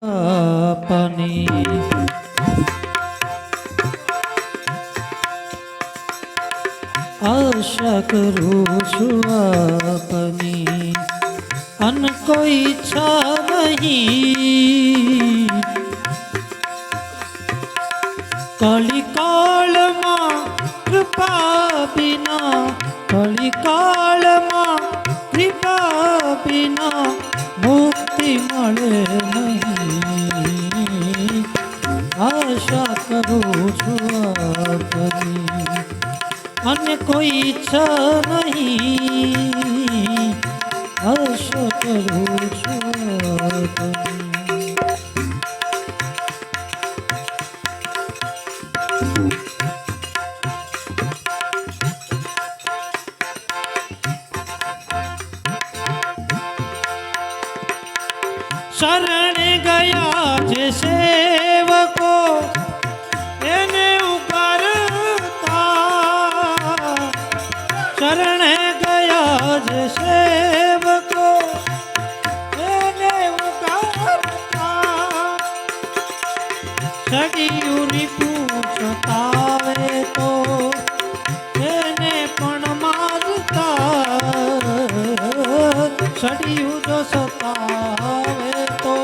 આપની આશા કરું છું આપની અન કોઈ ઈચ્છા નહીં કલિકાળમાં કૃપા બિના કલિકાળમાં કૃપા બિના મુક્તિ મળે નહીં આશા કરું છું આપની અને કોઈ ઈચ્છા નહીં આશા કરું છું આપની શરણ ગયા જે સેવકો એને ઉગારતા શરણ ગયા જે સેવકો એને ઉગારતા સડિયુની પૂછતાવે તો એને પણ મારતા સડિયું જો સતાવે તો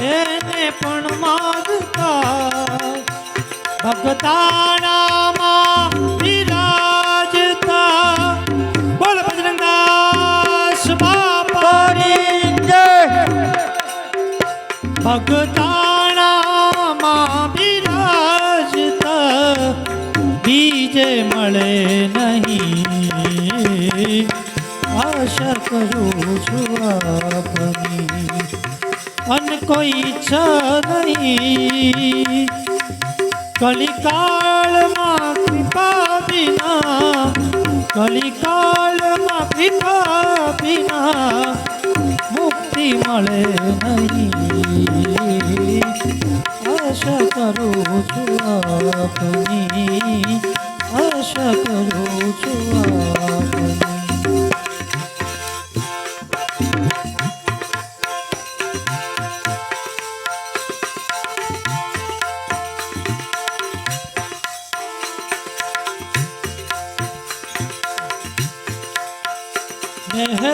એને પણ માગતા ભગતાનામાં વિરાજતા બોલ બજરંગદાસ બાપાની જય ભગતાનામાં વિરાજતા બીજે મળે નહીં આશા કરું છું આપની અન કોઈ ઈચ્છા નહીં કલિકાળમાં કૃપા બિના કલિકાળમાં કૃપા બિના મુક્તિ મળે નહીં આશા કરું છું આપની આશા કરું છું આપની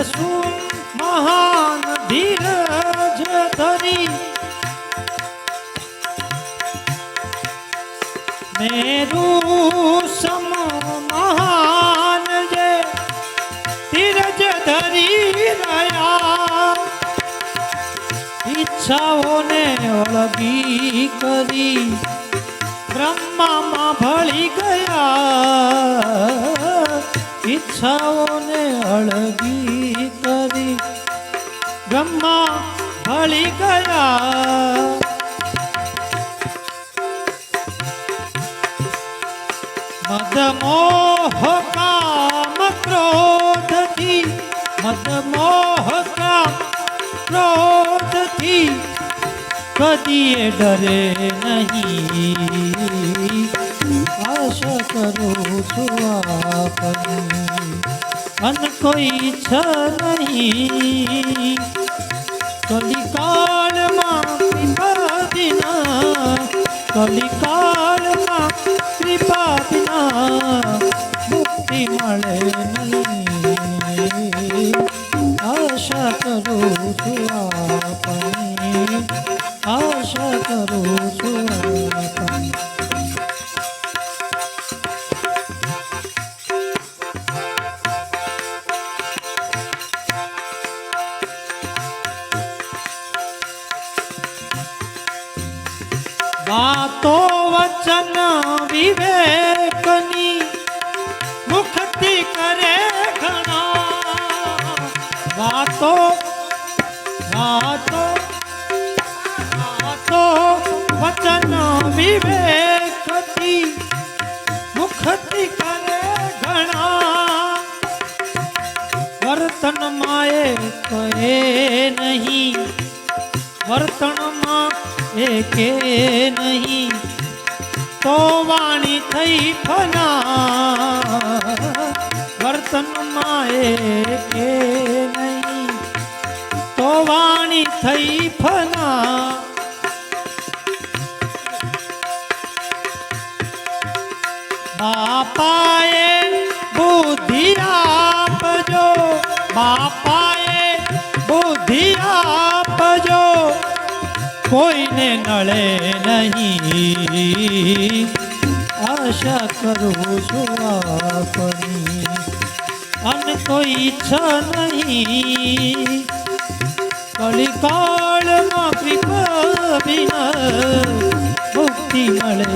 શું મહાન ધીરજ ધરી મેરું સમ મહાન જે ધીરજ ધરી રહ્યા ઈચ્છાઓને અળગી કરી બ્રહ્મામાં ભળી ગયા ઈચ્છાઓને અળગી કરી બ્રહ્મા ભળી ગયા મદમોહ કામ ક્રોધથી મદમોહ કામ ક્રોધથી કદીએ ડરે નહીં આશા કરું છું આપની અન કોઈ ઈચ્છા નહીં કલિકાળમાં કૃપા બિના કલિકાળમાં કૃપા બિના મુક્તિ મળે નહીં આશા કરું છું આપની આશા કરું છું આપની વાતો વચન વિવેકની મુખથી કરે ઘણા વાતો વાતો વાતો વચન વિવેકથી મુખથી કરે ઘણા વર્તનમાં એ કહે નહીં વર્તનમાં એકે નહીં તો વાણી થઈ ફના વર્તનમાં એકે નહીં તો વાણી થઈ ફના બાપાએ બુદ્ધિ આપજો બાપાએ બુદ્ધિ આપજો કોઈને નળે નહીં આશા કરું છું આપની અન કોઈ ઈચ્છા નહીં કલિકાળમાં કૃપા વિના મુક્તિ મળે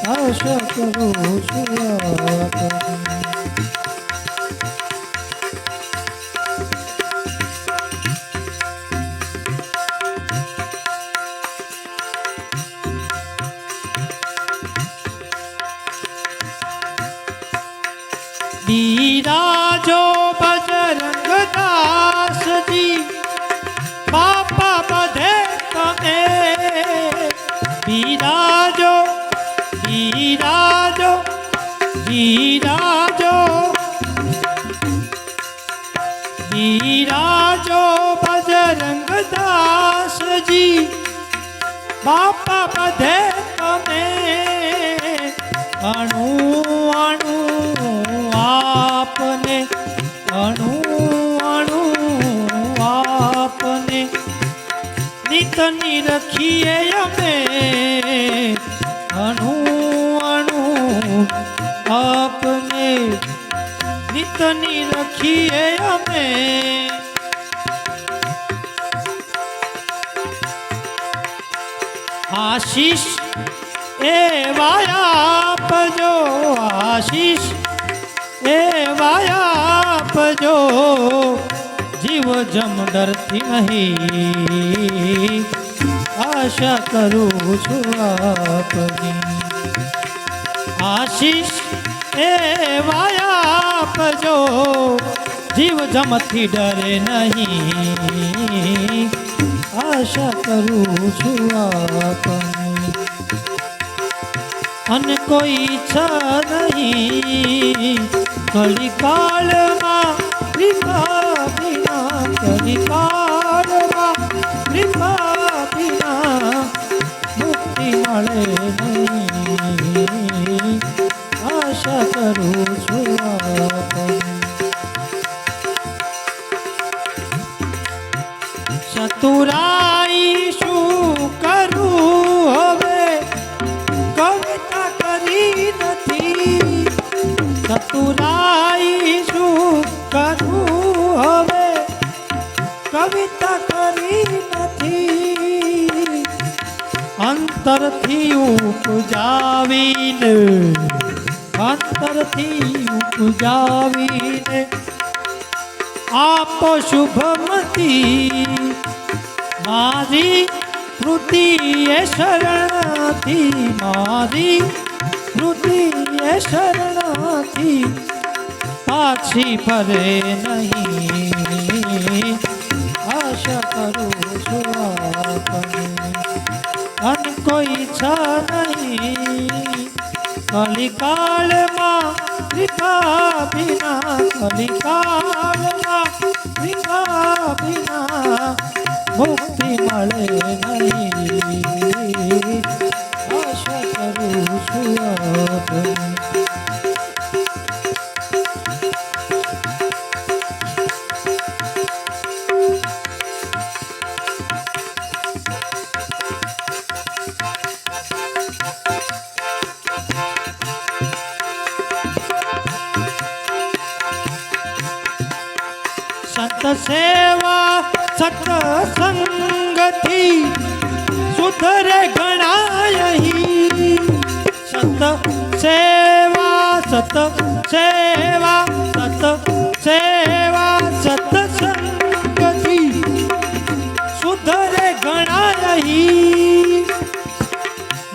આશા કરું છું આપની બિરાજો બજરંગ દાસજી બાપા બધે તમે બિરાજો બિરાજો બિરાજો બિરાજો બજરંગ દાસજી બાપા બધે તમે અણુ અણુ આપને અણુ અણુ આપને નિતની રખીએ અમે અણુ અણુ આપને નિતની રખીએ અમે આશીષ એવા આપજો આશીષ એવા આપજો જીવ જમ ડરથી નહીં આશા કરું છું આપની આશીષ એવા આપજો જીવ જમથી ડરે નહીં આશા કરું છું આપની અન કોઈ ઈચ્છા નહીં કલિકાળમાં કૃપા વિના કલિકાળમાં કૃપા વિના મુક્તિ મળે નહીં આશા કરું છું આપની ચતુરાઈ શું કરું હવે કવિતા કરી નથી ચતુરાઈ શું કરું હવે કવિતા કરી નથી અંતરથી ઉપજાવીને આપો શુભમતી મારી કૃતિ એ શરણથી મારી કૃતિ એ શરણથી પાછી ફરે નહીં આશા કરું છું આપની અન કોઈ ઈચ્છા નહીં કલિકાળમાં કૃપા વિના કલિકાળમાં કૃપા વિના મુક્તિ મળે નહીં આશા કરું છું આપની સંત સેવા સત્સંગથી સુધરે ગણાય સંત સેવા સત્સંગથી સુધરે ગણાય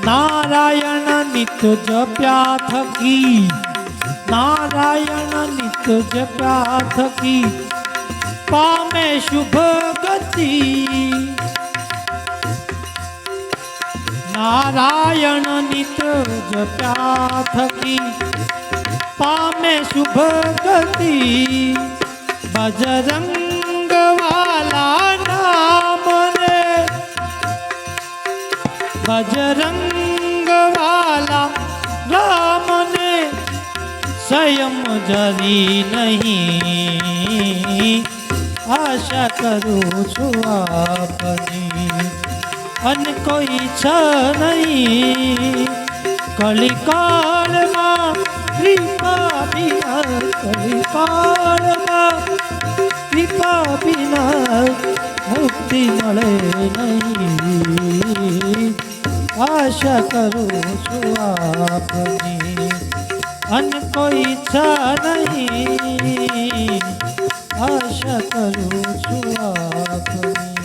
નારાયણ નિત્ય જપ્યા થકી નારાયણ નિત્ય જપ્યા થકી પામે શુભ ગતિ નારાયણ નિત્ય જપ્યા થકી પામે શુભ ગતિ बजरंग वाला नाम रे बजरंग वाला राम ने स्वयं जरी नहीं आशा करूँ छु आपनी अन कोई छ नहीं कलिकाल में कृपा बिना कलिकाल में कृपा बिना मुक्ति मळे नहीं आशा करूँ छु आपनी अन कोई इच्छा नहीं आशा करूँ छु आपनी।